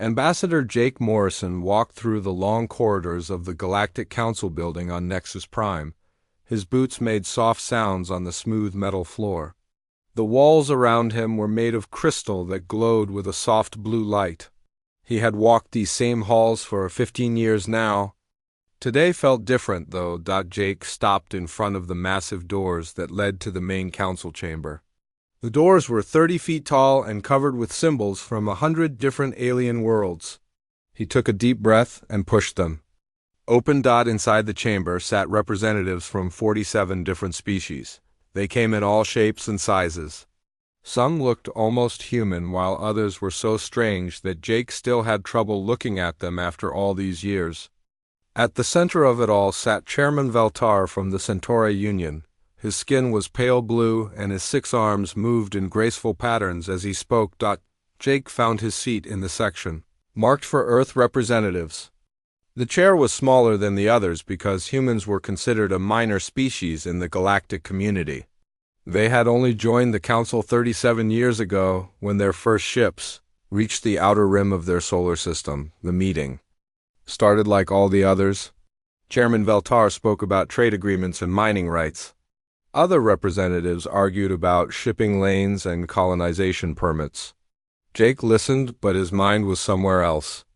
Ambassador Jake Morrison walked through the long corridors of the Galactic Council building on Nexus Prime. His boots made soft sounds on the smooth metal floor. The walls around him were made of crystal that glowed with a soft blue light. He had walked these same halls for 15 years now. Today felt different, though. Jake stopped in front of the massive doors that led to the main council chamber. The doors were 30 feet tall and covered with symbols from 100 different alien worlds. He took a deep breath and pushed them. Open. Inside the chamber sat representatives from 47 different species. They came in all shapes and sizes. Some looked almost human, while others were so strange that Jake still had trouble looking at them after all these years. At the center of it all sat Chairman Veltar from the Centauri Union. His skin was pale blue, and his 6 arms moved in graceful patterns as he spoke. Jake found his seat in the section marked for Earth representatives. The chair was smaller than the others because humans were considered a minor species in the galactic community. They had only joined the Council 37 years ago when their first ships reached the outer rim of their solar system. The meeting started like all the others. Chairman Veltar spoke about trade agreements and mining rights. Other representatives argued about shipping lanes and colonization permits. Jake listened, but his mind was somewhere else.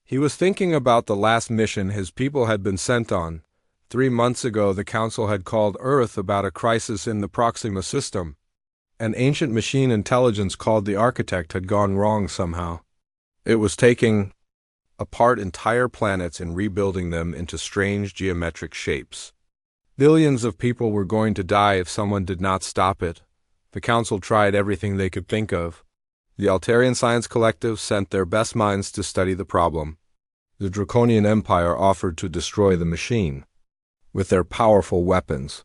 He was thinking about the last mission his people had been sent on. 3 months ago, the Council had called Earth about a crisis in the Proxima system. An ancient machine intelligence called the Architect had gone wrong somehow. It was taking apart entire planets and rebuilding them into strange geometric shapes. Billions of people were going to die if someone did not stop it. The Council tried everything they could think of. The Altarian Science Collective sent their best minds to study the problem. The Draconian Empire offered to destroy the machine with their powerful weapons.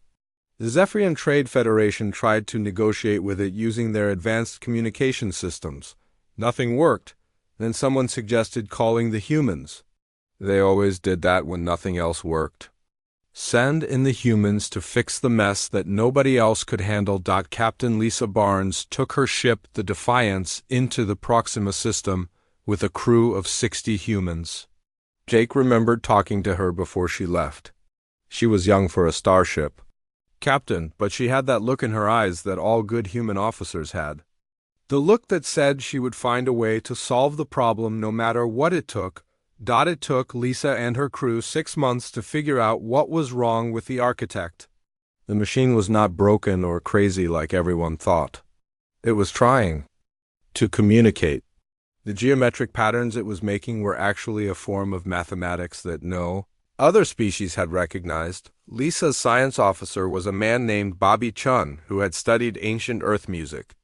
The Zephyrian Trade Federation tried to negotiate with it using their advanced communication systems. Nothing worked. Then someone suggested calling the humans. They always did that when nothing else worked. Send in the humans to fix the mess that nobody else could handle. Captain Lisa Barnes took her ship, the Defiance, into the Proxima system with a crew of 60 humans. Jake remembered talking to her before she left. She was young for a starship. Captain, but she had that look in her eyes that all good human officers had. The look that said she would find a way to solve the problem no matter what it took. It took Lisa and her crew 6 months to figure out what was wrong with the Architect. The machine was not broken or crazy like everyone thought. It was trying to communicate. The geometric patterns it was making were actually a form of mathematics that no other species had recognized. Lisa's science officer was a man named Bobby Chun, who had studied ancient Earth music.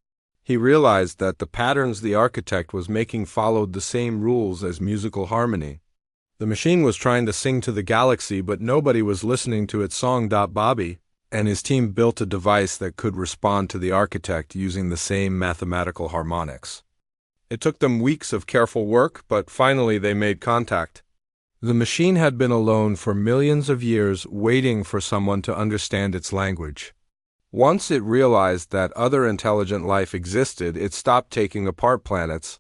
He realized that the patterns the Architect was making followed the same rules as musical harmony. The machine was trying to sing to the galaxy, but nobody was listening to its song. Bobby and his team built a device that could respond to the Architect using the same mathematical harmonics. It took them weeks of careful work, but finally they made contact. The machine had been alone for millions of years, waiting for someone to understand its language. Once it realized that other intelligent life existed, it stopped taking apart planets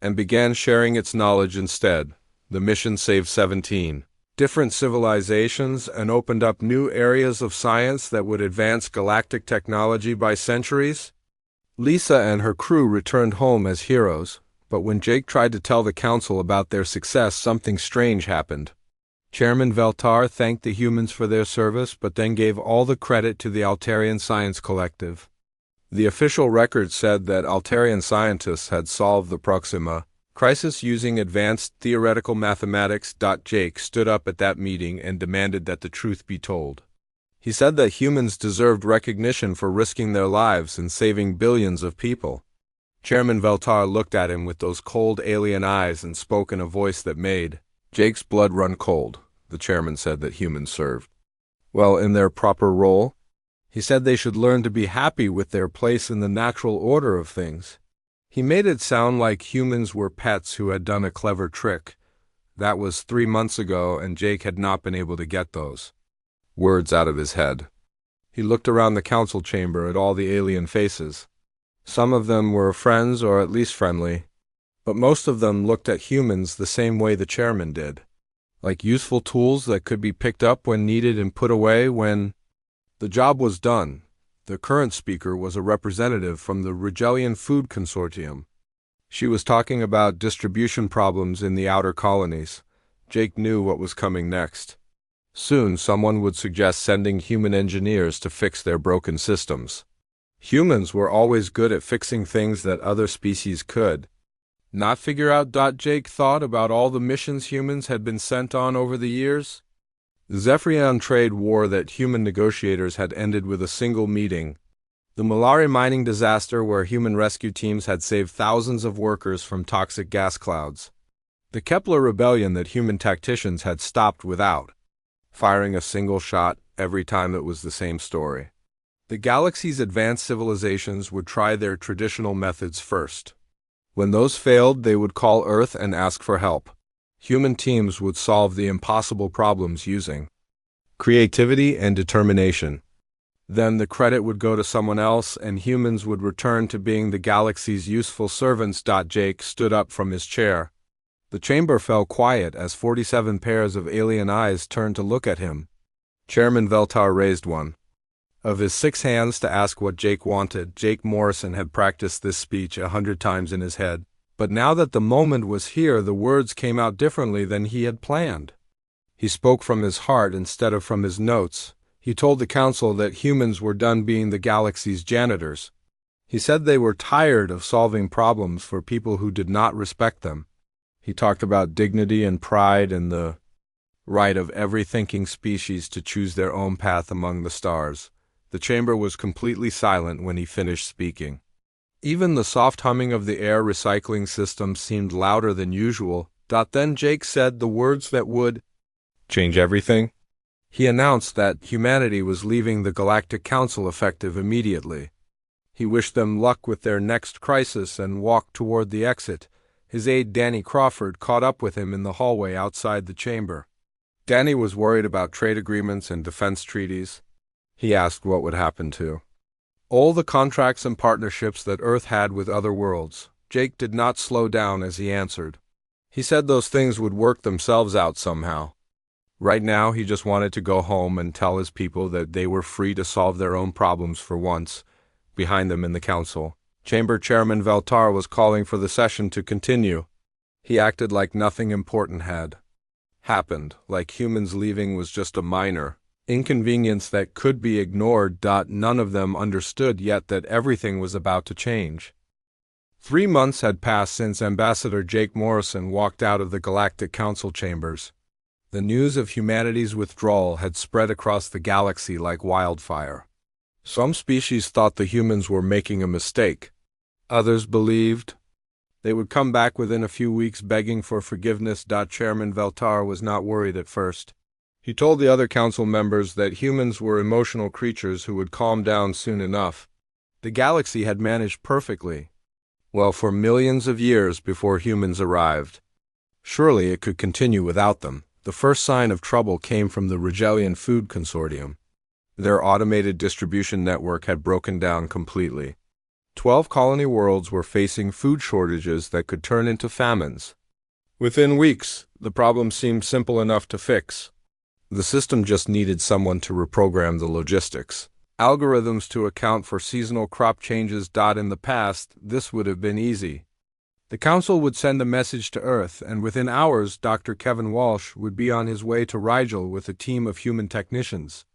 and began sharing its knowledge instead. The mission saved 17 different civilizations and opened up new areas of science that would advance galactic technology by centuries. Lisa and her crew returned home as heroes, but when Jake tried to tell the Council about their success, something strange happened. Chairman Veltar thanked the humans for their service, but then gave all the credit to the Altarian Science Collective. The official record said that Altarian scientists had solved the Proxima crisis using advanced theoretical mathematics. Jake stood up at that meeting and demanded that the truth be told. He said that humans deserved recognition for risking their lives and saving billions of people. Chairman Veltar looked at him with those cold alien eyes and spoke in a voice that made Jake's blood run cold. The chairman said that humans served well in their proper role. He said they should learn to be happy with their place in the natural order of things. He made it sound like humans were pets who had done a clever trick. That was 3 months ago, and Jake had not been able to get those words out of his head. He looked around the council chamber at all the alien faces. Some of them were friends or at least friendly, but most of them looked at humans the same way the chairman did, like useful tools that could be picked up when needed and put away when the job was done. The current speaker was a representative from the Rigelian Food Consortium. She was talking about distribution problems in the outer colonies. Jake knew what was coming next. Soon, someone would suggest sending human engineers to fix their broken systems. Humans were always good at fixing things that other species could not figure out. Jake thought about all the missions humans had been sent on over the years. The Zephyrian trade war that human negotiators had ended with a single meeting. The Malari mining disaster where human rescue teams had saved thousands of workers from toxic gas clouds. The Kepler rebellion that human tacticians had stopped without firing a single shot every time. It was the same story. The galaxy's advanced civilizations would try their traditional methods first. When those failed, they would call Earth and ask for help. Human teams would solve the impossible problems using creativity and determination. Then the credit would go to someone else, and humans would return to being the galaxy's useful servants. Jake stood up from his chair. The chamber fell quiet as 47 pairs of alien eyes turned to look at him. Chairman Veltar raised one of his 6 hands to ask what Jake wanted. Jake Morrison had practiced this speech 100 times in his head, but now that the moment was here, the words came out differently than he had planned. He spoke from his heart instead of from his notes. He told the council that humans were done being the galaxy's janitors. He said they were tired of solving problems for people who did not respect them. He talked about dignity and pride and the right of every thinking species to choose their own path among the stars. The chamber was completely silent when he finished speaking. Even the soft humming of the air recycling system seemed louder than usual. Then Jake said the words that would change everything. He announced that humanity was leaving the Galactic Council effective immediately. He wished them luck with their next crisis and walked toward the exit. His aide Danny Crawford caught up with him in the hallway outside the chamber. Danny was worried about trade agreements and defense treaties. He asked what would happen to all the contracts and partnerships that Earth had with other worlds. Jake did not slow down as he answered. He said those things would work themselves out somehow. Right now, he just wanted to go home and tell his people that they were free to solve their own problems for once. Behind them in the council, Chamber Chairman Veltar was calling for the session to continue. He acted like nothing important had happened, like humans leaving was just a minor inconvenience that could be ignored. None of them understood yet that everything was about to change. 3 months had passed since Ambassador Jake Morrison walked out of the Galactic Council chambers. The news of humanity's withdrawal had spread across the galaxy like wildfire. Some species thought the humans were making a mistake. Others believed they would come back within a few weeks begging for forgiveness. Chairman Veltar was not worried at first. He told the other council members that humans were emotional creatures who would calm down soon enough. The galaxy had managed perfectly well for millions of years before humans arrived. Surely it could continue without them. The first sign of trouble came from the Rigelian Food Consortium. Their automated distribution network had broken down completely. 12 colony worlds were facing food shortages that could turn into famines. Within weeks, the problem seemed simple enough to fix. The system just needed someone to reprogram the logistics. Algorithms to account for seasonal crop changes. In the past, this would have been easy. The council would send a message to Earth, and within hours, Dr. Kevin Walsh would be on his way to Rigel with a team of human technicians.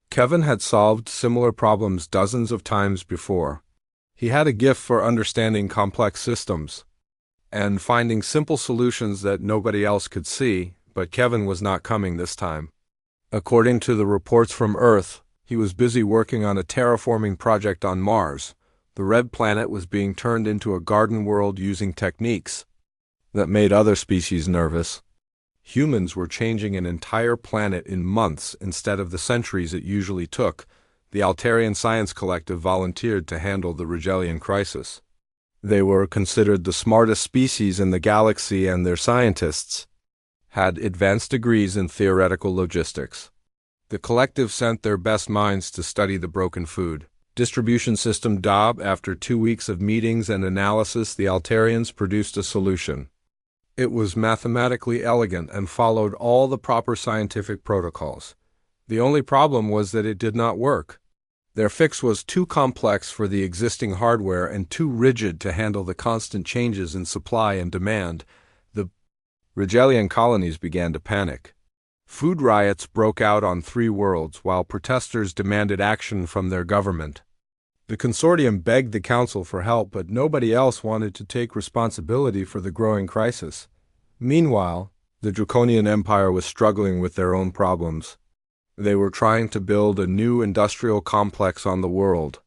Kevin had solved similar problems dozens of times before. He had a gift for understanding complex systems and finding simple solutions that nobody else could see, but Kevin was not coming this time. According to the reports from Earth, he was busy working on a terraforming project on Mars. The red planet was being turned into a garden world using techniques that made other species nervous. Humans were changing an entire planet in months instead of the centuries it usually took. The Altarian Science Collective volunteered to handle the Rigelian crisis. They were considered the smartest species in the galaxy, and their scientists had advanced degrees in theoretical logistics. The collective sent their best minds to study the broken food Distribution System DOB. After 2 weeks of meetings and analysis, the Altarians produced a solution. It was mathematically elegant and followed all the proper scientific protocols. The only problem was that it did not work. Their fix was too complex for the existing hardware and too rigid to handle the constant changes in supply and demand. The Rigelian colonies began to panic. Food riots broke out on 3 worlds while protesters demanded action from their government. The consortium begged the council for help, but nobody else wanted to take responsibility for the growing crisis. Meanwhile, the Draconian Empire was struggling with their own problems. They were trying to build a new industrial complex on the world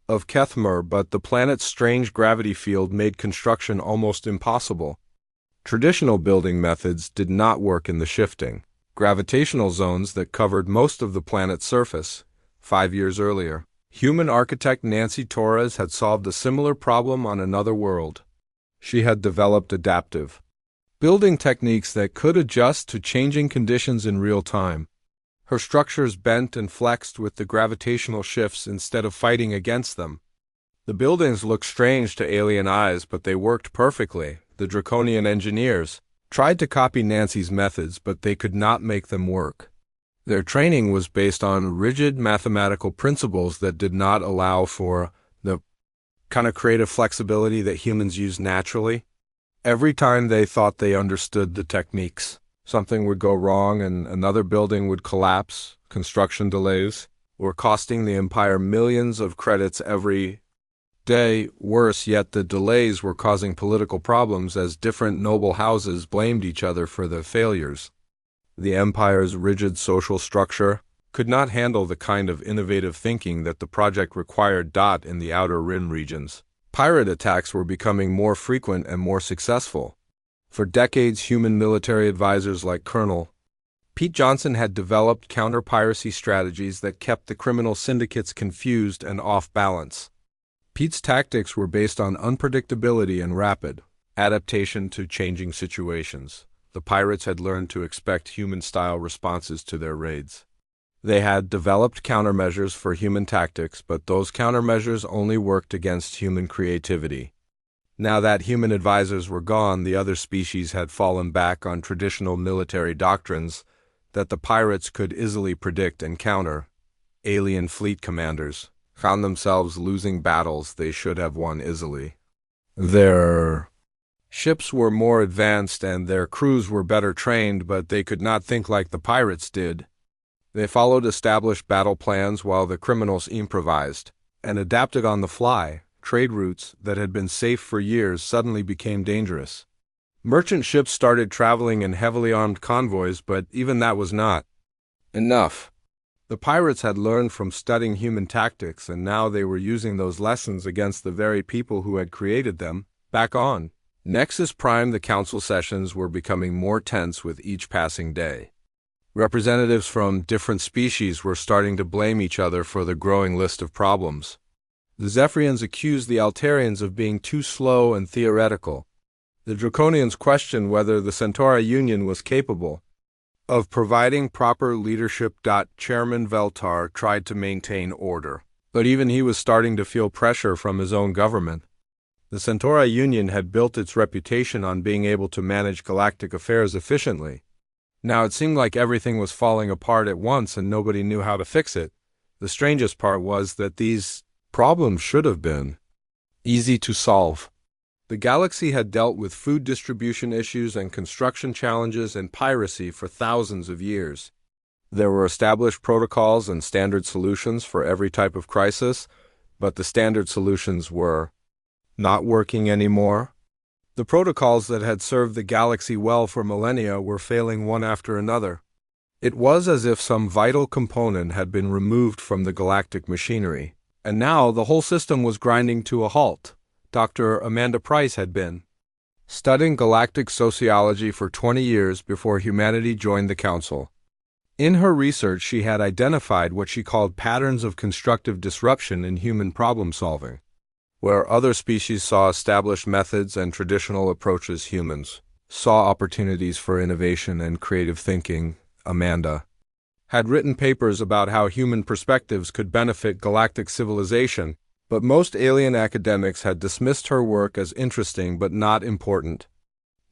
of Kethmer, but the planet's strange gravity field made construction almost impossible. Traditional building methods did not work in the shifting, gravitational zones that covered most of the planet's surface. 5 years earlier, human architect Nancy Torres had solved a similar problem on another world. She had developed adaptive building techniques that could adjust to changing conditions in real time. Her structures bent and flexed with the gravitational shifts instead of fighting against them. The buildings looked strange to alien eyes, but they worked perfectly. The Draconian engineers tried to copy Nancy's methods, but they could not make them work. Their training was based on rigid mathematical principles that did not allow for the kind of creative flexibility that humans use naturally. Every time they thought they understood the techniques, something would go wrong and another building would collapse. Construction delays were costing the Empire millions of credits every day. Worse yet, the delays were causing political problems as different noble houses blamed each other for the failures. The Empire's rigid social structure could not handle the kind of innovative thinking that the project required. In the Outer Rim regions, pirate attacks were becoming more frequent and more successful. For decades, human military advisors like Colonel Pete Johnson had developed counter-piracy strategies that kept the criminal syndicates confused and off balance. Pete's tactics were based on unpredictability and rapid adaptation to changing situations. The pirates had learned to expect human-style responses to their raids. They had developed countermeasures for human tactics, but those countermeasures only worked against human creativity. Now that human advisors were gone, the other species had fallen back on traditional military doctrines that the pirates could easily predict and counter. Alien fleet commanders found themselves losing battles they should have won easily. Their ships were more advanced and their crews were better trained, but they could not think like the pirates did. They followed established battle plans while the criminals improvised and adapted on the fly. Trade routes that had been safe for years suddenly became dangerous. Merchant ships started traveling in heavily armed convoys, but even that was not enough. The pirates had learned from studying human tactics, and now they were using those lessons against the very people who had created them. Back on Nexus Prime, the council sessions were becoming more tense with each passing day. Representatives from different species were starting to blame each other for the growing list of problems. The Zephyrians accused the Altarians of being too slow and theoretical. The Draconians questioned whether the Centauri Union was capable of providing proper leadership. Chairman Veltar tried to maintain order, but even he was starting to feel pressure from his own government. The Centauri Union had built its reputation on being able to manage galactic affairs efficiently. Now it seemed like everything was falling apart at once and nobody knew how to fix it. The strangest part was that these problems should have been easy to solve. The galaxy had dealt with food distribution issues and construction challenges and piracy for thousands of years. There were established protocols and standard solutions for every type of crisis, but the standard solutions were not working anymore. The protocols that had served the galaxy well for millennia were failing one after another. It was as if some vital component had been removed from the galactic machinery, and now the whole system was grinding to a halt. Dr. Amanda Price had been studying galactic sociology for 20 years before humanity joined the Council. In her research, she had identified what she called patterns of constructive disruption in human problem-solving. Where other species saw established methods and traditional approaches, humans saw opportunities for innovation and creative thinking. Amanda had written papers about how human perspectives could benefit galactic civilization, but most alien academics had dismissed her work as interesting but not important.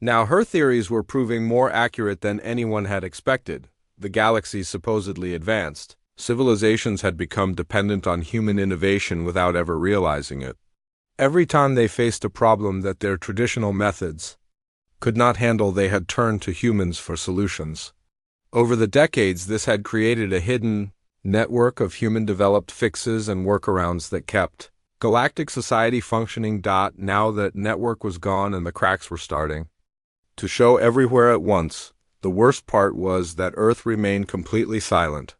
Now her theories were proving more accurate than anyone had expected. The galaxy supposedly advanced. Civilizations had become dependent on human innovation without ever realizing it. Every time they faced a problem that their traditional methods could not handle, they had turned to humans for solutions. Over the decades, this had created a hidden network of human-developed fixes and workarounds that kept galactic society functioning. Now that network was gone and the cracks were starting to show everywhere at once. The worst part was that Earth remained completely silent.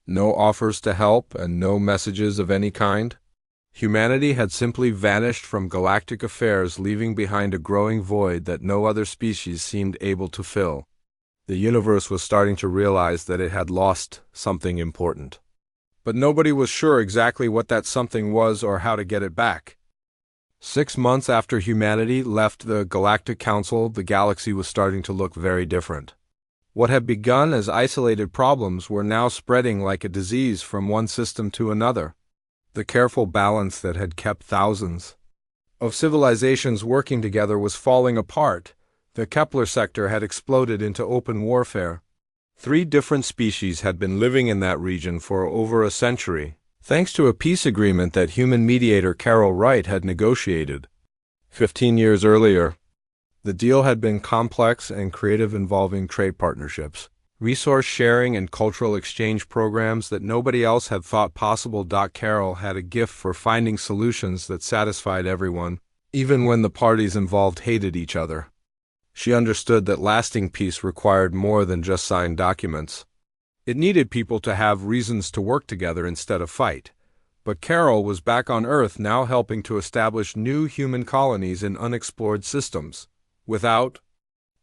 No offers to help and no messages of any kind. Humanity had simply vanished from galactic affairs, leaving behind a growing void that no other species seemed able to fill. The universe was starting to realize that it had lost something important. But nobody was sure exactly what that something was or how to get it back. 6 months after humanity left the Galactic Council, the galaxy was starting to look very different. What had begun as isolated problems were now spreading like a disease from one system to another. The careful balance that had kept thousands of civilizations working together was falling apart. The Kepler sector had exploded into open warfare. 3 different species had been living in that region for over a century, thanks to a peace agreement that human mediator Carol Wright had negotiated 15 years earlier. The deal had been complex and creative, involving trade partnerships, resource sharing, and cultural exchange programs that nobody else had thought possible. Carol had a gift for finding solutions that satisfied everyone, even when the parties involved hated each other. She understood that lasting peace required more than just signed documents. It needed people to have reasons to work together instead of fight. But Carol was back on Earth now, helping to establish new human colonies in unexplored systems. Without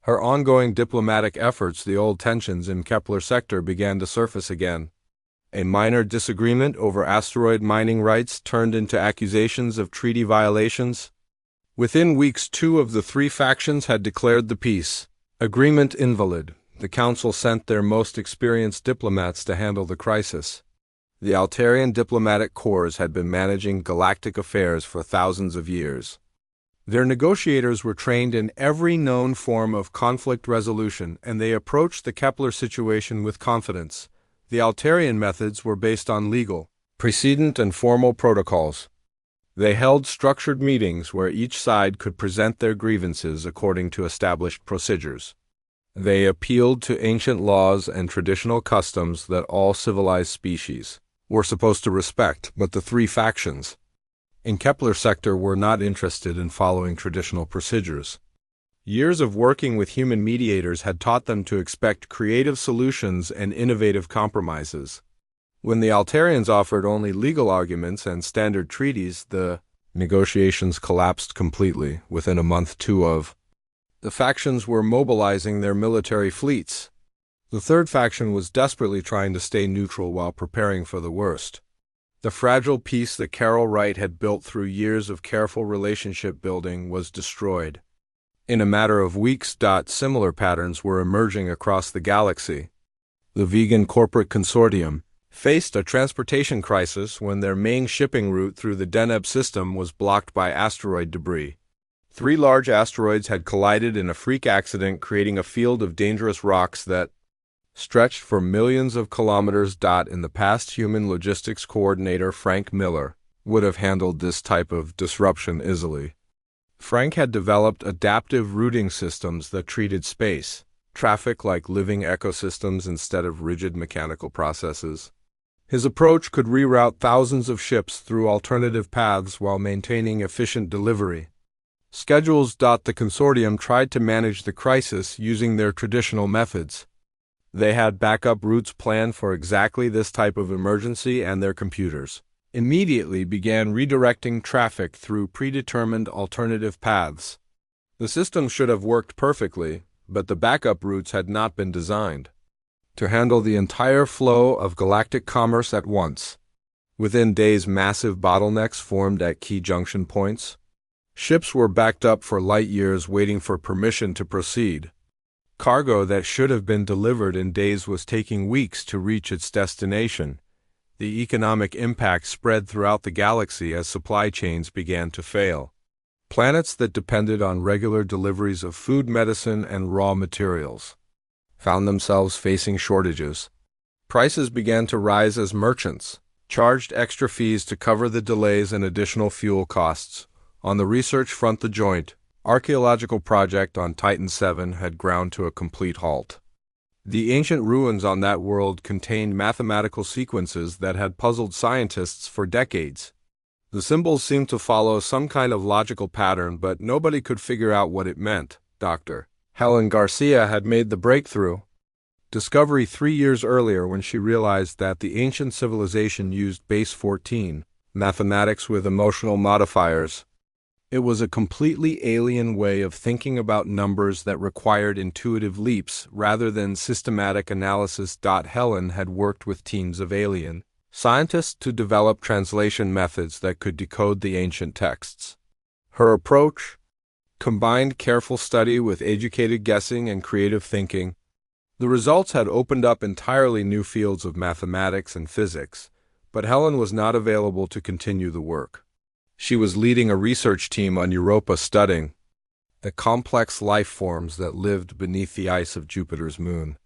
her ongoing diplomatic efforts, the old tensions in Kepler sector began to surface again. A minor disagreement over asteroid mining rights turned into accusations of treaty violations. Within weeks, 2 of the 3 factions had declared the peace agreement invalid. The Council sent their most experienced diplomats to handle the crisis. The Altarian diplomatic corps had been managing galactic affairs for thousands of years. Their negotiators were trained in every known form of conflict resolution, and they approached the Kepler situation with confidence. The Altarian methods were based on legal precedent and formal protocols. They held structured meetings where each side could present their grievances according to established procedures. They appealed to ancient laws and traditional customs that all civilized species were supposed to respect, but the 3 factions in Kepler sector were not interested in following traditional procedures. Years of working with human mediators had taught them to expect creative solutions and innovative compromises. When the Altarians offered only legal arguments and standard treaties, the negotiations collapsed completely. Within a month, 2 of the factions were mobilizing their military fleets. The 3rd faction was desperately trying to stay neutral while preparing for the worst. The fragile peace that Carol Wright had built through years of careful relationship building was destroyed. In a matter of weeks, similar patterns were emerging across the galaxy. The vegan corporate consortium faced a transportation crisis when their main shipping route through the Deneb system was blocked by asteroid debris. 3 large asteroids had collided in a freak accident, creating a field of dangerous rocks that stretched for millions of kilometers. In the past, human logistics coordinator Frank Miller would have handled this type of disruption easily. Frank had developed adaptive routing systems that treated space traffic like living ecosystems instead of rigid mechanical processes. His approach could reroute thousands of ships through alternative paths while maintaining efficient delivery schedules. The consortium tried to manage the crisis using their traditional methods. They had backup routes planned for exactly this type of emergency, and their computers immediately began redirecting traffic through predetermined alternative paths. The system should have worked perfectly, but the backup routes had not been designed to handle the entire flow of galactic commerce at once. Within days, massive bottlenecks formed at key junction points. Ships were backed up for light years waiting for permission to proceed. Cargo that should have been delivered in days was taking weeks to reach its destination. The economic impact spread throughout the galaxy as supply chains began to fail. Planets that depended on regular deliveries of food, medicine, and raw materials found themselves facing shortages. Prices began to rise as merchants charged extra fees to cover the delays and additional fuel costs. On the research front, the joint archaeological project on Titan VII had ground to a complete halt. The ancient ruins on that world contained mathematical sequences that had puzzled scientists for decades. The symbols seemed to follow some kind of logical pattern, but nobody could figure out what it meant. Dr. Helen Garcia had made the breakthrough discovery 3 years earlier when she realized that the ancient civilization used base 14, mathematics with emotional modifiers. It was a completely alien way of thinking about numbers that required intuitive leaps rather than systematic analysis. Helen had worked with teams of alien scientists to develop translation methods that could decode the ancient texts. Her approach combined careful study with educated guessing and creative thinking. The results had opened up entirely new fields of mathematics and physics, but Helen was not available to continue the work. She was leading a research team on Europa studying the complex life forms that lived beneath the ice of Jupiter's moon.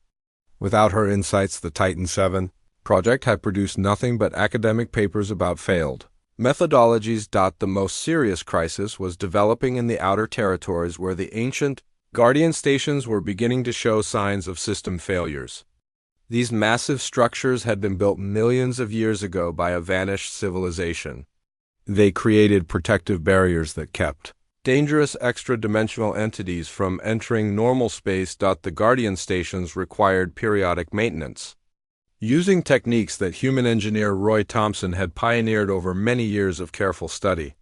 Without her insights, the Titan VII project had produced nothing but academic papers about failed methodologies. The most serious crisis was developing in the outer territories where the ancient Guardian stations were beginning to show signs of system failures. These massive structures had been built millions of years ago by a vanished civilization. They created protective barriers that kept dangerous extra-dimensional entities from entering normal space. The Guardian stations required periodic maintenance. Using techniques that human engineer Roy Thompson had pioneered over many years of careful study,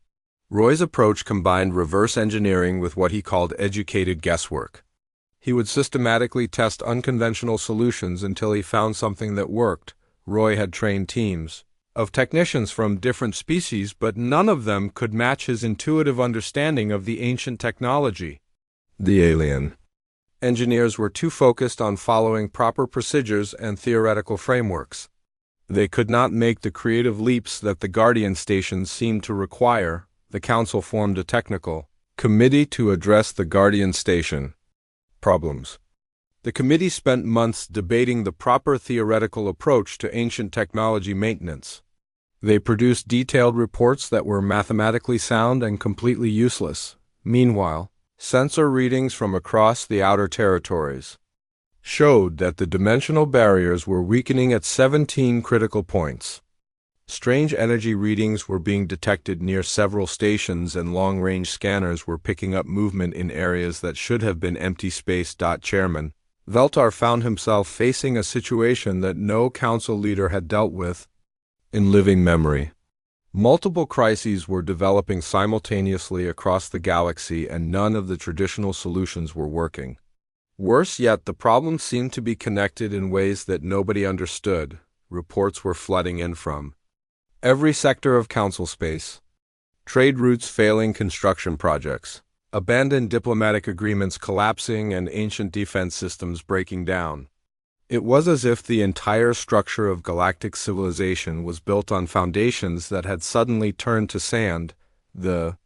Roy's approach combined reverse engineering with what he called educated guesswork. He would systematically test unconventional solutions until he found something that worked. Roy had trained teams of technicians from different species, but none of them could match his intuitive understanding of the ancient technology. The alien engineers were too focused on following proper procedures and theoretical frameworks. They could not make the creative leaps that the Guardian stations seemed to require. The Council formed a technical committee to address the Guardian station problems. The committee spent months debating the proper theoretical approach to ancient technology maintenance. They produced detailed reports that were mathematically sound and completely useless. Meanwhile, sensor readings from across the outer territories showed that the dimensional barriers were weakening at 17 critical points. Strange energy readings were being detected near several stations, and long-range scanners were picking up movement in areas that should have been empty space. Chairman Veltar found himself facing a situation that no council leader had dealt with in living memory. Multiple crises were developing simultaneously across the galaxy, and none of the traditional solutions were working. Worse yet, the problems seemed to be connected in ways that nobody understood. Reports were flooding in from every sector of council space. Trade routes failing, construction projects, abandoned diplomatic agreements collapsing, and ancient defense systems breaking down. It was as if the entire structure of galactic civilization was built on foundations that had suddenly turned to sand. The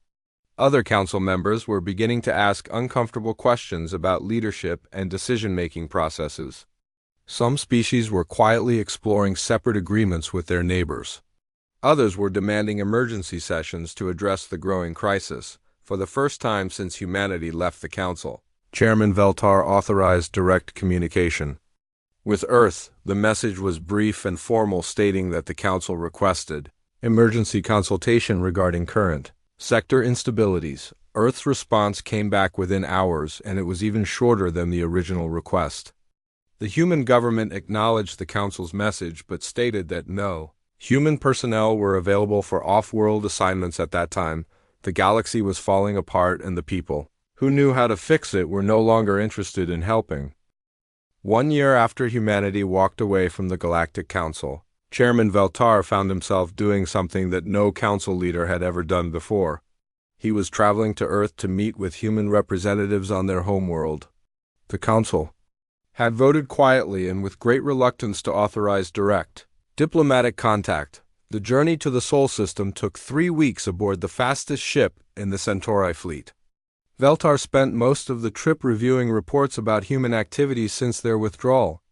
other council members were beginning to ask uncomfortable questions about leadership and decision-making processes. Some species were quietly exploring separate agreements with their neighbors. Others were demanding emergency sessions to address the growing crisis. For the first time since humanity left the Council, Chairman Veltar authorized direct communication with Earth. The message was brief and formal, stating that the Council requested emergency consultation regarding current sector instabilities. Earth's response came back within hours, and it was even shorter than the original request. The human government acknowledged the Council's message, but stated that no human personnel were available for off-world assignments at that time. The galaxy was falling apart, and the people who knew how to fix it were no longer interested in helping. 1 year after humanity walked away from the Galactic Council, Chairman Veltar found himself doing something that no council leader had ever done before. He was traveling to Earth to meet with human representatives on their homeworld. The Council had voted quietly and with great reluctance to authorize direct diplomatic contact. The journey to the Sol system took 3 weeks aboard the fastest ship in the Centauri fleet. Veltar spent most of the trip reviewing reports about human activities since their withdrawal.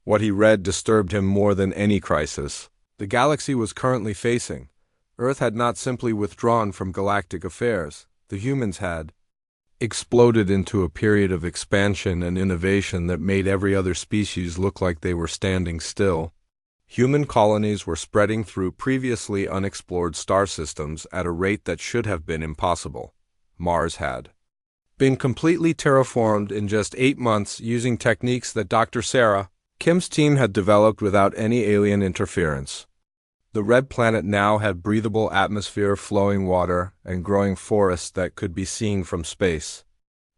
What he read disturbed him more than any crisis the galaxy was currently facing. Earth had not simply withdrawn from galactic affairs, the humans had exploded into a period of expansion and innovation that made every other species look like they were standing still. Human colonies were spreading through previously unexplored star systems at a rate that should have been impossible. Mars had been completely terraformed in just 8 months using techniques that Dr. Sarah Kim's team had developed without any alien interference. The red planet now had breathable atmosphere, flowing water, and growing forests that could be seen from space.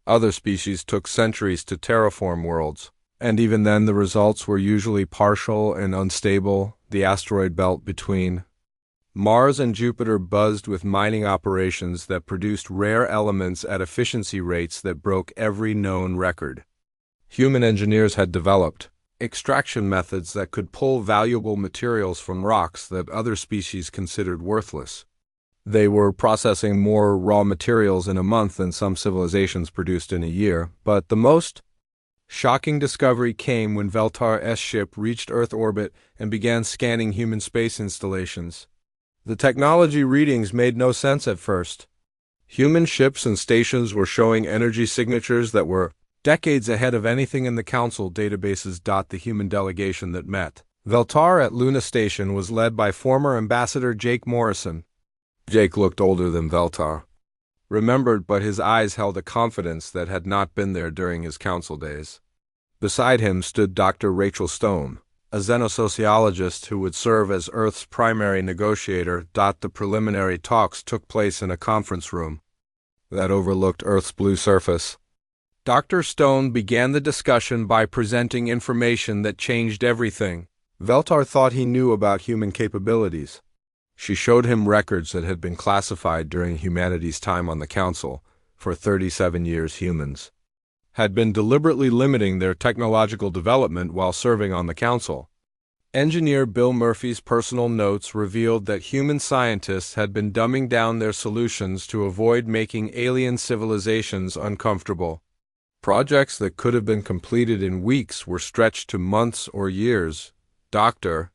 Other species took centuries to terraform worlds, and even then the results were usually partial and unstable. The asteroid belt between Mars and Jupiter buzzed with mining operations that produced rare elements at efficiency rates that broke every known record. Human engineers had developed extraction methods that could pull valuable materials from rocks that other species considered worthless. They were processing more raw materials in a month than some civilizations produced in a year, but the most shocking discovery came when Veltar's ship reached Earth orbit and began scanning human space installations. The technology readings made no sense at first. Human ships and stations were showing energy signatures that were decades ahead of anything in the Council databases. The human delegation that met Veltar at Luna Station was led by former Ambassador Jake Morrison. Jake looked older than Veltar, remembered, but his eyes held a confidence that had not been there during his Council days. Beside him stood Dr. Rachel Stone, a xenosociologist who would serve as Earth's primary negotiator. The preliminary talks took place in a conference room that overlooked Earth's blue surface. Dr. Stone began the discussion by presenting information that changed everything Veltar thought he knew about human capabilities. She showed him records that had been classified during humanity's time on the Council. For 37 years, humans had been deliberately limiting their technological development while serving on the Council. Engineer Bill Murphy's personal notes revealed that human scientists had been dumbing down their solutions to avoid making alien civilizations uncomfortable. Projects that could have been completed in weeks were stretched to months or years. Dr.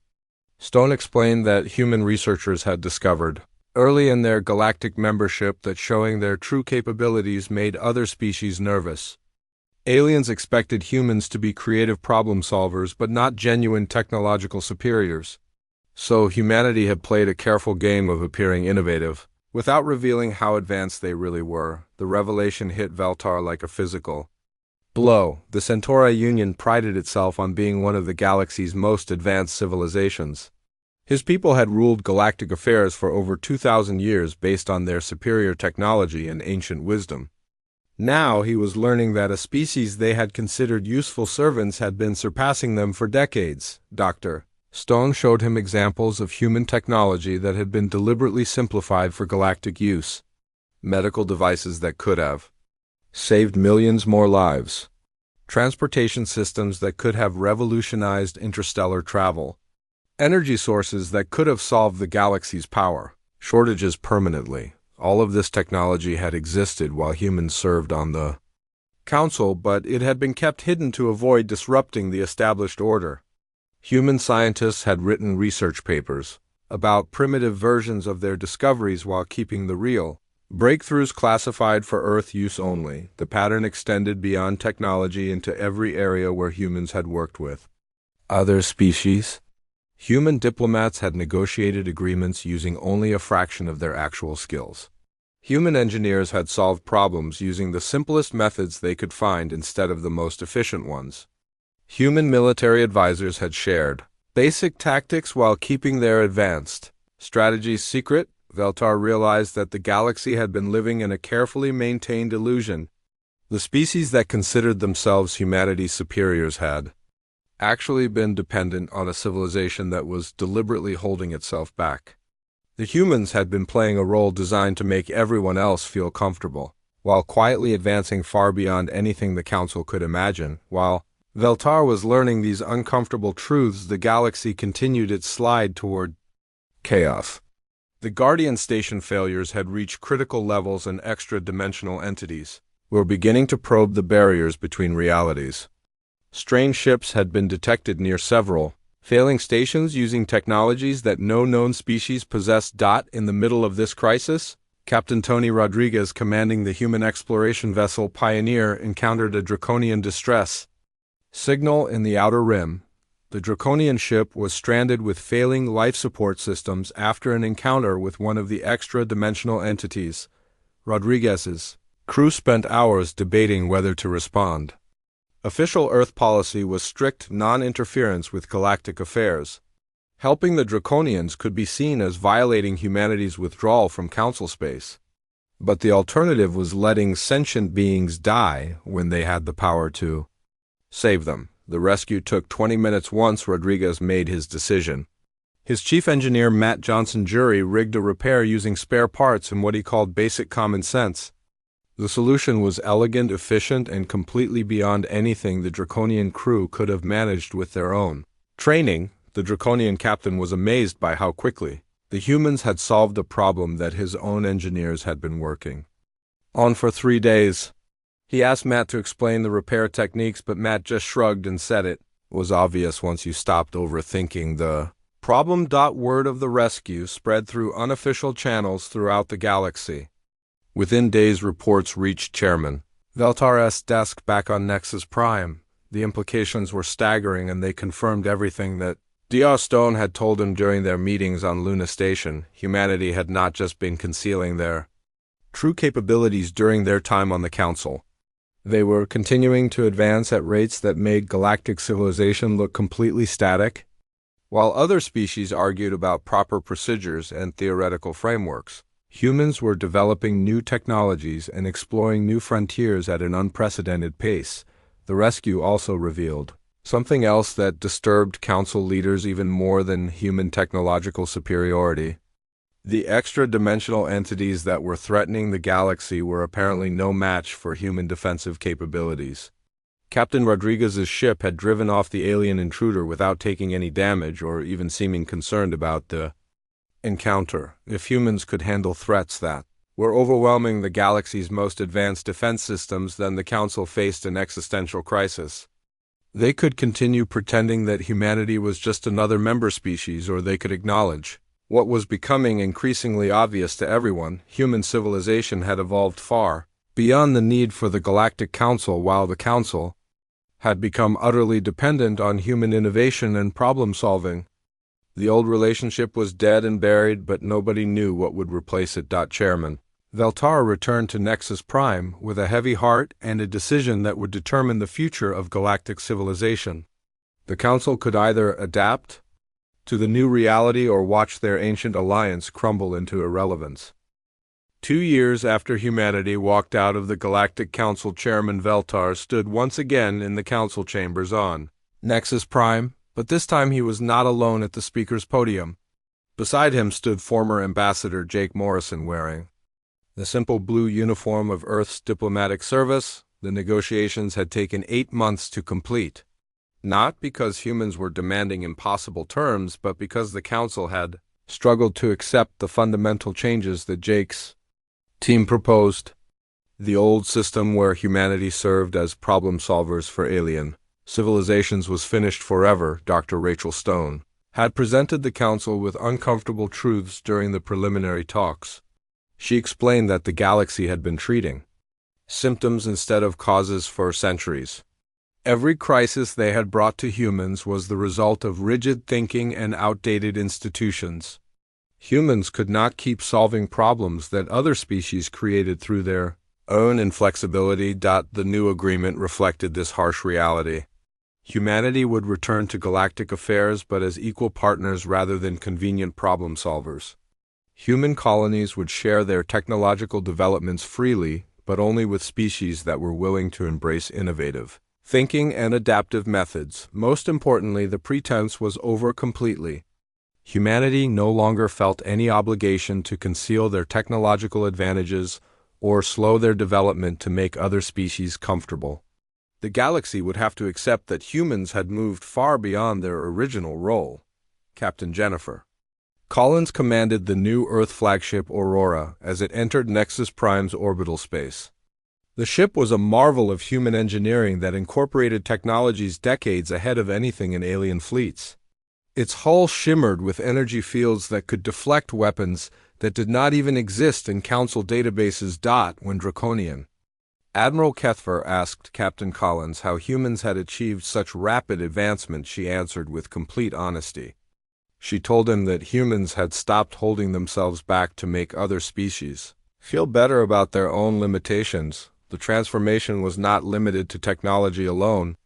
Stone explained that human researchers had discovered early in their galactic membership that showing their true capabilities made other species nervous. Aliens expected humans to be creative problem solvers but not genuine technological superiors. So humanity had played a careful game of appearing innovative, without revealing how advanced they really were. The revelation hit Veltar like a physical blow. The Centauri Union prided itself on being one of the galaxy's most advanced civilizations. His people had ruled galactic affairs for over 2,000 years based on their superior technology and ancient wisdom. Now he was learning that a species they had considered useful servants had been surpassing them for decades. Dr. Stone showed him examples of human technology that had been deliberately simplified for galactic use. Medical devices that could have saved millions more lives. Transportation systems that could have revolutionized interstellar travel. Energy sources that could have solved the galaxy's power shortages permanently. All of this technology had existed while humans served on the Council, but it had been kept hidden to avoid disrupting the established order. Human scientists had written research papers about primitive versions of their discoveries while keeping the real breakthroughs classified for Earth use only. The pattern extended beyond technology into every area where humans had worked with other species. Human diplomats had negotiated agreements using only a fraction of their actual skills. Human engineers had solved problems using the simplest methods they could find instead of the most efficient ones. Human military advisors had shared basic tactics while keeping their advanced strategies secret. Veltar realized that the galaxy had been living in a carefully maintained illusion. The species that considered themselves humanity's superiors had actually been dependent on a civilization that was deliberately holding itself back. The humans had been playing a role designed to make everyone else feel comfortable, while quietly advancing far beyond anything the Council could imagine. While Veltar was learning these uncomfortable truths. The galaxy continued its slide toward chaos. The Guardian Station failures had reached critical levels, and extra-dimensional entities were beginning to probe the barriers between realities. Strange ships had been detected near several failing stations using technologies that no known species possessed. In the middle of this crisis, Captain Tony Rodriguez, commanding the human exploration vessel Pioneer, encountered a draconian distress signal in the outer rim. The draconian ship was stranded with failing life support systems after an encounter with one of the extra-dimensional entities. Rodriguez's crew spent hours debating whether to respond. Official Earth policy was strict non-interference with galactic affairs. Helping the Draconians could be seen as violating humanity's withdrawal from Council space. But the alternative was letting sentient beings die when they had the power to save them. The rescue took 20 minutes once Rodriguez made his decision. His chief engineer, Matt Johnson Jury, rigged a repair using spare parts and what he called basic common sense. The solution was elegant, efficient, and completely beyond anything the Draconian crew could have managed with their own training. The Draconian captain was amazed by how quickly the humans had solved a problem that his own engineers had been working on for 3 days. He asked Matt to explain the repair techniques, but Matt just shrugged and said it was obvious once you stopped overthinking the problem. Word of the rescue spread through unofficial channels throughout the galaxy. Within days, reports reached Chairman Veltar's desk back on Nexus Prime. The implications were staggering, and they confirmed everything that Dr. Stone had told him during their meetings on Luna Station. Humanity had not just been concealing their true capabilities during their time on the Council. They were continuing to advance at rates that made galactic civilization look completely static, while other species argued about proper procedures and theoretical frameworks. Humans were developing new technologies and exploring new frontiers at an unprecedented pace. The rescue also revealed something else that disturbed Council leaders even more than human technological superiority. The extra-dimensional entities that were threatening the galaxy were apparently no match for human defensive capabilities. Captain Rodriguez's ship had driven off the alien intruder without taking any damage or even seeming concerned about the encounter. If humans could handle threats that were overwhelming the galaxy's most advanced defense systems, then the Council faced an existential crisis. They could continue pretending that humanity was just another member species, or they could acknowledge what was becoming increasingly obvious to everyone: human civilization had evolved far beyond the need for the Galactic Council, while the Council had become utterly dependent on human innovation and problem-solving. The old relationship was dead and buried, but nobody knew what would replace it. Chairman Veltar returned to Nexus Prime with a heavy heart and a decision that would determine the future of galactic civilization. The Council could either adapt to the new reality or watch their ancient alliance crumble into irrelevance. 2 years after humanity walked out of the Galactic Council, Chairman Veltar stood once again in the Council chambers on Nexus Prime, but this time he was not alone at the speaker's podium. Beside him stood former Ambassador Jake Morrison, wearing the simple blue uniform of Earth's diplomatic service. The negotiations had taken 8 months to complete. Not because humans were demanding impossible terms, but because the Council had struggled to accept the fundamental changes that Jake's team proposed. The old system where humanity served as problem solvers for alien civilizations was finished forever. Dr. Rachel Stone had presented the Council with uncomfortable truths during the preliminary talks. She explained that the galaxy had been treating symptoms instead of causes for centuries. Every crisis they had brought to humans was the result of rigid thinking and outdated institutions. Humans could not keep solving problems that other species created through their own inflexibility. The new agreement reflected this harsh reality. Humanity would return to galactic affairs, but as equal partners rather than convenient problem solvers. Human colonies would share their technological developments freely, but only with species that were willing to embrace innovative thinking and adaptive methods. Most importantly, the pretense was over completely. Humanity no longer felt any obligation to conceal their technological advantages or slow their development to make other species comfortable. The galaxy would have to accept that humans had moved far beyond their original role. Captain Jennifer Collins commanded the new Earth flagship Aurora as it entered Nexus Prime's orbital space. The ship was a marvel of human engineering that incorporated technologies decades ahead of anything in alien fleets. Its hull shimmered with energy fields that could deflect weapons that did not even exist in Council databases. When draconian. Admiral Kethver asked Captain Collins how humans had achieved such rapid advancement. She answered with complete honesty. She told him that humans had stopped holding themselves back to make other species feel better about their own limitations. The transformation was not limited to technology alone.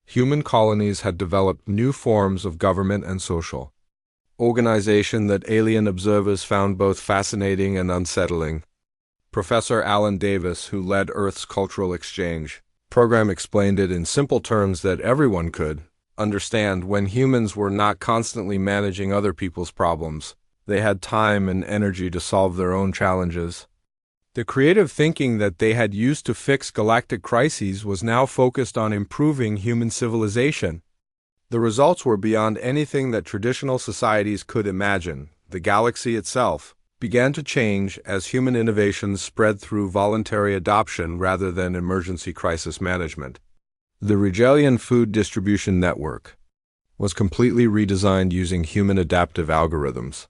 Human colonies had developed new forms of government and social organization that alien observers found both fascinating and unsettling. Professor Alan Davis, who led Earth's cultural exchange program, explained it in simple terms that everyone could understand. When humans were not constantly managing other people's problems, they had time and energy to solve their own challenges. The creative thinking that they had used to fix galactic crises was now focused on improving human civilization. The results were beyond anything that traditional societies could imagine. The galaxy itself began to change as human innovations spread through voluntary adoption rather than emergency crisis management. The Regalian food distribution network was completely redesigned using human adaptive algorithms.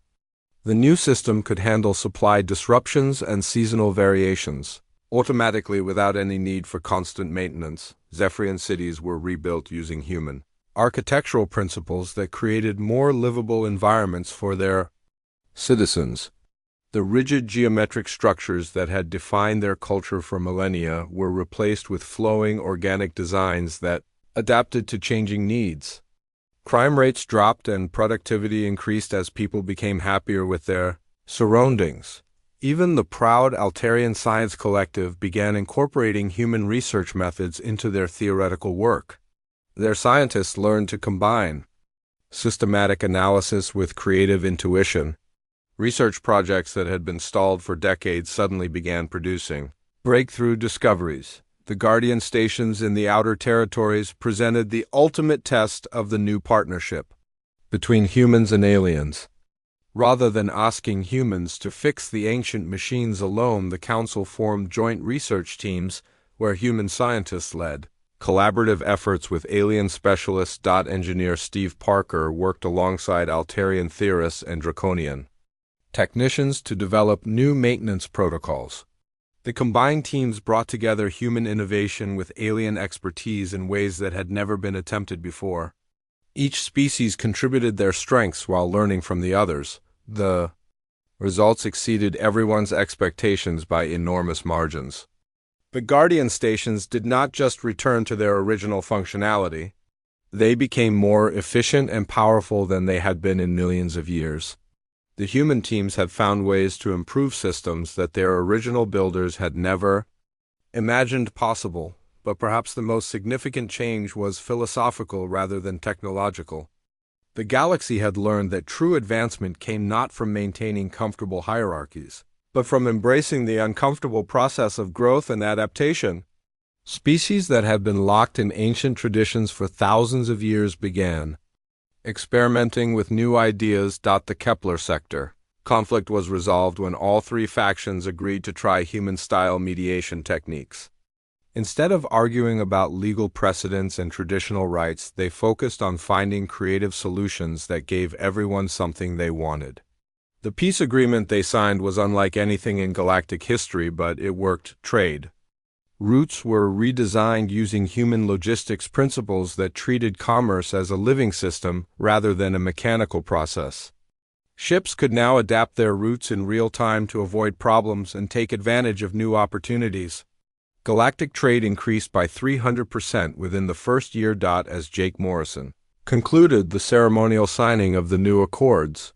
The new system could handle supply disruptions and seasonal variations automatically without any need for constant maintenance. Zephyrian cities were rebuilt using human architectural principles that created more livable environments for their citizens. The rigid geometric structures that had defined their culture for millennia were replaced with flowing organic designs that adapted to changing needs. Crime rates dropped and productivity increased as people became happier with their surroundings. Even the proud Altarian Science Collective began incorporating human research methods into their theoretical work. Their scientists learned to combine systematic analysis with creative intuition. Research projects that had been stalled for decades suddenly began producing breakthrough discoveries. The Guardian stations in the Outer Territories presented the ultimate test of the new partnership between humans and aliens. Rather than asking humans to fix the ancient machines alone, the Council formed joint research teams where human scientists led collaborative efforts with alien specialists. Engineer Steve Parker worked alongside Altarian theorists and draconian technicians to develop new maintenance protocols. The combined teams brought together human innovation with alien expertise in ways that had never been attempted before. Each species contributed their strengths while learning from the others. The results exceeded everyone's expectations by enormous margins. The Guardian stations did not just return to their original functionality. They became more efficient and powerful than they had been in millions of years. The human teams had found ways to improve systems that their original builders had never imagined possible, but perhaps the most significant change was philosophical rather than technological. The galaxy had learned that true advancement came not from maintaining comfortable hierarchies, but from embracing the uncomfortable process of growth and adaptation. Species that had been locked in ancient traditions for thousands of years began experimenting with new ideas. The Kepler sector conflict was resolved when all three factions agreed to try human-style mediation techniques. Instead of arguing about legal precedents and traditional rights, they focused on finding creative solutions that gave everyone something they wanted. The peace agreement they signed was unlike anything in galactic history, but it worked. Trade routes were redesigned using human logistics principles that treated commerce as a living system rather than a mechanical process. Ships could now adapt their routes in real time to avoid problems and take advantage of new opportunities. Galactic trade increased by 300% within the first year. As Jake Morrison concluded the ceremonial signing of the new accords,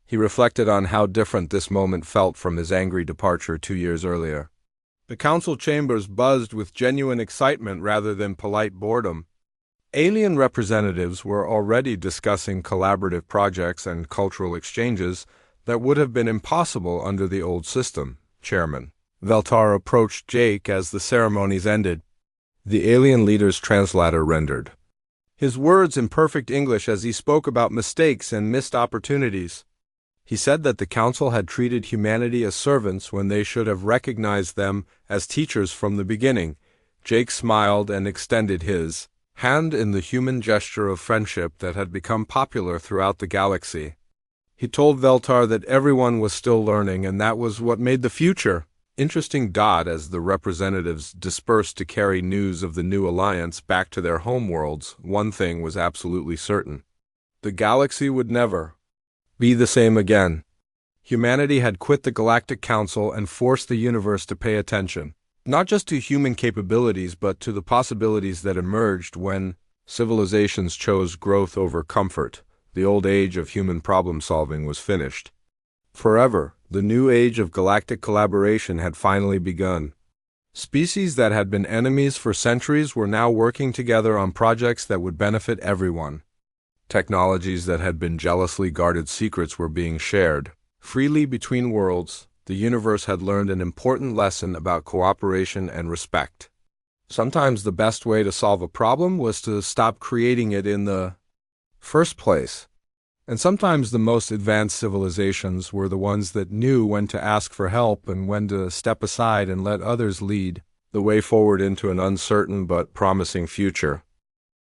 he reflected on how different this moment felt from his angry departure 2 years earlier. The council chambers buzzed with genuine excitement rather than polite boredom. Alien representatives were already discussing collaborative projects and cultural exchanges that would have been impossible under the old system. Chairman Veltar approached Jake as the ceremonies ended. The alien leader's translator rendered his words in perfect English as he spoke about mistakes and missed opportunities. He said that the council had treated humanity as servants when they should have recognized them as teachers from the beginning. Jake smiled and extended his hand in the human gesture of friendship that had become popular throughout the galaxy. He told Veltar that everyone was still learning, and that was what made the future interesting. As the representatives dispersed to carry news of the new alliance back to their homeworlds, one thing was absolutely certain. The galaxy would never be the same again. Humanity had quit the Galactic Council and forced the universe to pay attention, not just to human capabilities but to the possibilities that emerged when civilizations chose growth over comfort. The old age of human problem-solving was finished. Forever, the new age of galactic collaboration had finally begun. Species that had been enemies for centuries were now working together on projects that would benefit everyone. Technologies that had been jealously guarded secrets were being shared freely between worlds. The universe had learned an important lesson about cooperation and respect. Sometimes the best way to solve a problem was to stop creating it in the first place. And sometimes the most advanced civilizations were the ones that knew when to ask for help and when to step aside and let others lead the way forward into an uncertain but promising future.